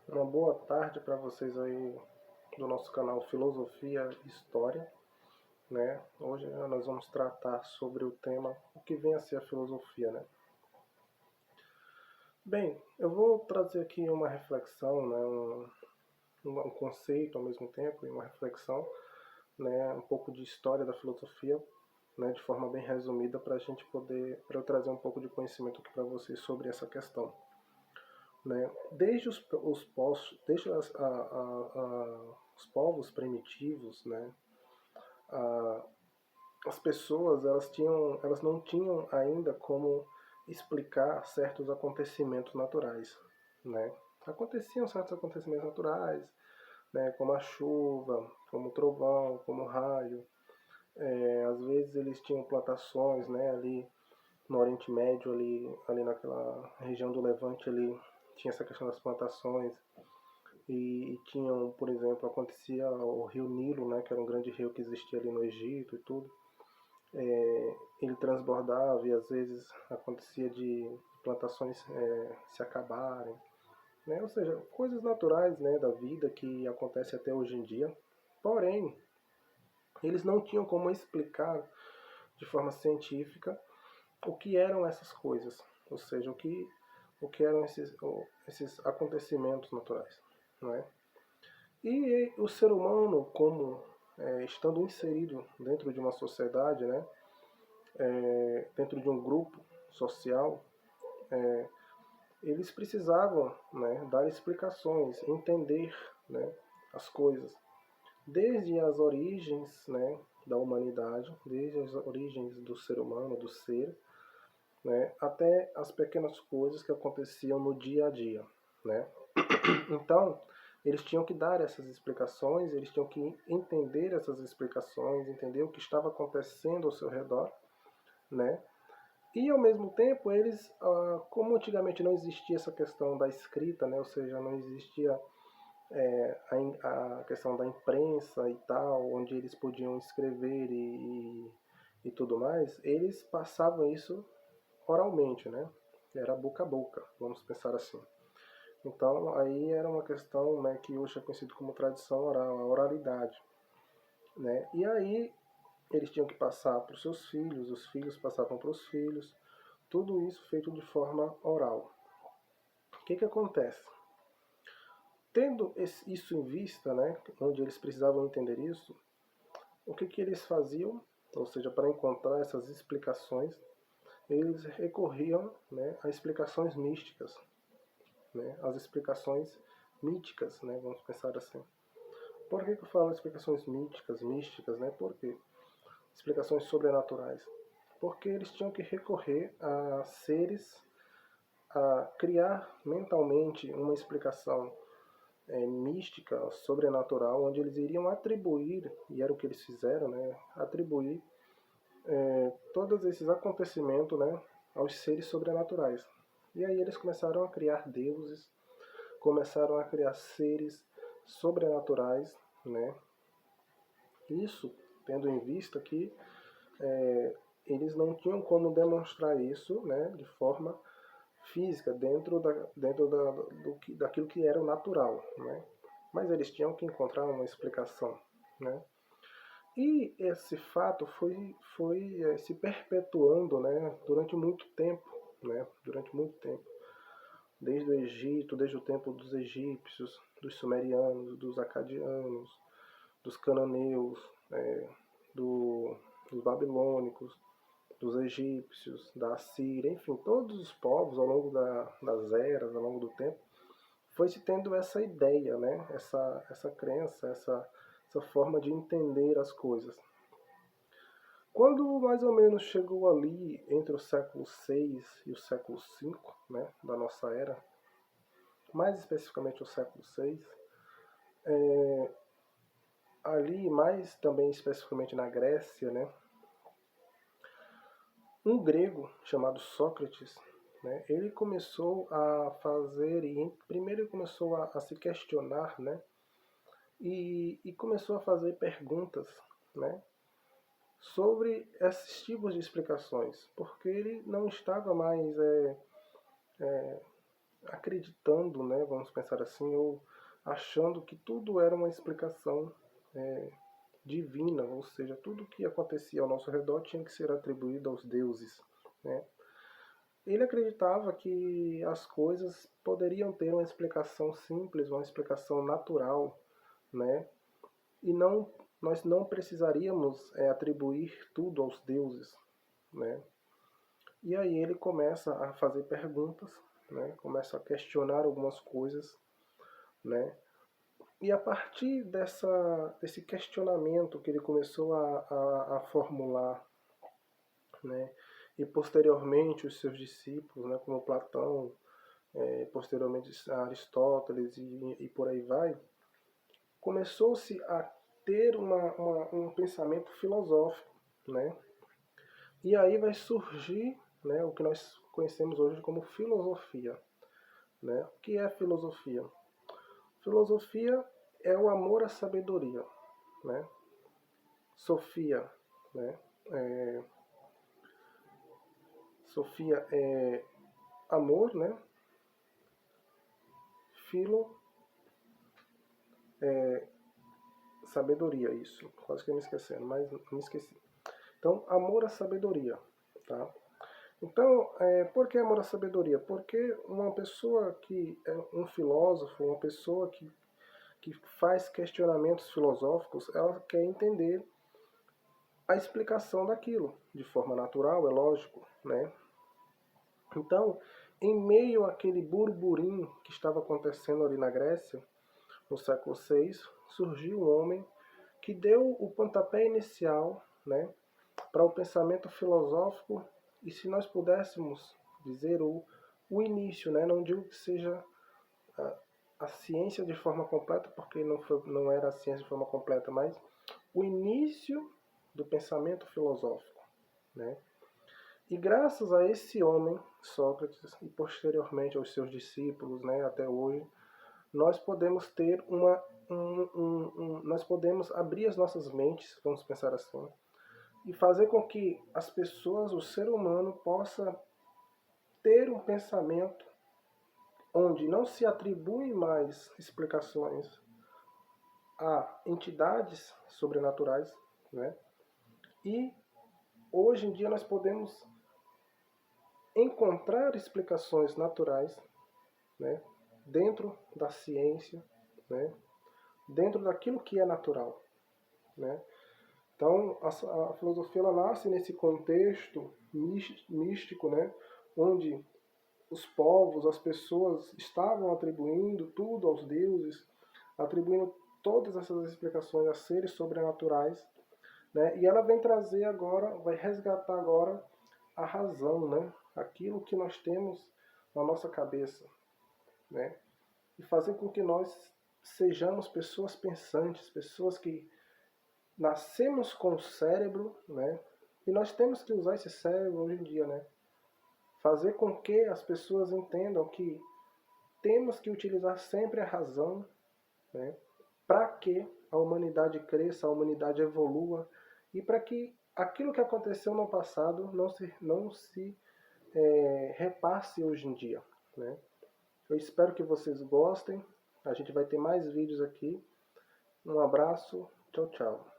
Uma boa tarde para vocês aí do nosso canal Filosofia e História, né? Hoje nós vamos tratar sobre o tema o que vem a ser a filosofia, né? Bem, eu vou trazer aqui uma reflexão, né? Um conceito ao mesmo tempo e uma reflexão, né? Um pouco de história da filosofia, né? De forma bem resumida para para eu trazer um pouco de conhecimento aqui para vocês sobre essa questão. Né? Desde os povos primitivos, né? a, as pessoas elas não tinham ainda como explicar certos acontecimentos naturais, né? Aconteciam certos acontecimentos naturais, né? Como a chuva, como o trovão, como o raio. Às vezes eles tinham plantações, né? Ali no Oriente Médio, ali naquela região do Levante, ali tinha essa questão das plantações. E tinham, por exemplo, acontecia o rio Nilo, né, que era um grande rio que existia ali no Egito e tudo. Ele transbordava e às vezes acontecia de plantações se acabarem, né? Ou seja, coisas naturais, né, da vida que acontece até hoje em dia. Porém, eles não tinham como explicar de forma científica o que eram essas coisas, ou seja, o que eram esses acontecimentos naturais, não é? E o ser humano, como estando inserido dentro de uma sociedade, né, dentro de um grupo social, eles precisavam, né, dar explicações, entender, né, as coisas, desde as origens, né, da humanidade, desde as origens do ser humano, do ser, né, até as pequenas coisas que aconteciam no dia a dia, né? Então, eles tinham que dar essas explicações, eles tinham que entender essas explicações, entender o que estava acontecendo ao seu redor, né? E ao mesmo tempo, eles, como antigamente não existia essa questão da escrita, né? Ou seja, não existia a questão da imprensa e tal, onde eles podiam escrever e tudo mais, eles passavam isso oralmente, né? Era boca a boca, vamos pensar assim. Então, aí era uma questão, né, que hoje é conhecido como tradição oral, a oralidade, né? E aí eles tinham que passar para os seus filhos, os filhos passavam para os filhos, tudo isso feito de forma oral. O que acontece? Tendo isso em vista, né, onde eles precisavam entender isso, o que eles faziam? Ou seja, para encontrar essas explicações, eles recorriam, né, a explicações místicas, né, as explicações míticas, né, vamos pensar assim. Por que eu falo explicações místicas, né? Por quê? Explicações sobrenaturais. Porque eles tinham que recorrer a seres, a criar mentalmente uma explicação mística, sobrenatural, onde eles iriam atribuir, e era o que eles fizeram, né? Atribuir todos esses acontecimentos, né, aos seres sobrenaturais. E aí eles começaram a criar deuses, começaram a criar seres sobrenaturais, né? Isso tendo em vista que eles não tinham como demonstrar isso, né, de forma física daquilo que era o natural, né? Mas eles tinham que encontrar uma explicação, né? E esse fato foi se perpetuando, né, durante muito tempo, né? Durante muito tempo, desde o Egito, desde o tempo dos egípcios, dos sumerianos, dos acadianos, dos cananeus, dos babilônicos, dos egípcios, da Assíria, enfim, todos os povos ao longo das eras, ao longo do tempo, foi se tendo essa ideia, né? essa crença, essa forma de entender as coisas. Quando mais ou menos chegou ali entre o século VI e o século V, né, da nossa era, mais especificamente o século VI, ali mais também especificamente na Grécia, né, um grego chamado Sócrates, né, ele começou a fazer, e primeiro ele começou a se questionar, né, e começou a fazer perguntas, né, sobre esses tipos de explicações, porque ele não estava mais acreditando, né, vamos pensar assim, ou achando que tudo era uma explicação divina, ou seja, tudo que acontecia ao nosso redor tinha que ser atribuído aos deuses, né? Ele acreditava que as coisas poderiam ter uma explicação simples, uma explicação natural, né? E nós não precisaríamos atribuir tudo aos deuses, né? E aí ele começa a fazer perguntas, né? Começa a questionar algumas coisas, né? E a partir desse questionamento que ele começou a formular, né? E posteriormente os seus discípulos, né? Como Platão, posteriormente Aristóteles e por aí vai, começou-se a ter um pensamento filosófico, né? E aí vai surgir, né, o que nós conhecemos hoje como filosofia, né? O que é filosofia? Filosofia é o amor à sabedoria, né? Sofia, né? Sofia é amor, né? Filo é sabedoria, isso. Quase que eu me esquecendo, mas me esqueci. Então, amor à sabedoria, tá? Então, por que amor à sabedoria? Porque uma pessoa que é um filósofo, uma pessoa que faz questionamentos filosóficos, ela quer entender a explicação daquilo, de forma natural, é lógico, né? Então, em meio àquele burburinho que estava acontecendo ali na Grécia, no século VI, surgiu um homem que deu o pontapé inicial, né, para o pensamento filosófico, e se nós pudéssemos dizer o início, né, não digo que seja a ciência de forma completa, porque não era a ciência de forma completa, mas o início do pensamento filosófico, né? E graças a esse homem, Sócrates, e posteriormente aos seus discípulos, né, até hoje, nós podemos ter nós podemos abrir as nossas mentes, vamos pensar assim, e fazer com que as pessoas, o ser humano, possa ter um pensamento onde não se atribui mais explicações a entidades sobrenaturais, né? E hoje em dia nós podemos encontrar explicações naturais, né, dentro da ciência, né, dentro daquilo que é natural, né? Então, a filosofia ela nasce nesse contexto místico, né, onde os povos, as pessoas estavam atribuindo tudo aos deuses, atribuindo todas essas explicações a seres sobrenaturais, né? E ela vem trazer agora, vai resgatar agora a razão, né? Aquilo que nós temos na nossa cabeça, né? E fazer com que nós sejamos pessoas pensantes, pessoas que nascemos com o cérebro, né? E nós temos que usar esse cérebro hoje em dia, né? Fazer com que as pessoas entendam que temos que utilizar sempre a razão, né? Para que a humanidade cresça, a humanidade evolua e para que aquilo que aconteceu no passado não se repasse hoje em dia, né? Eu espero que vocês gostem. A gente vai ter mais vídeos aqui. Um abraço. Tchau, tchau.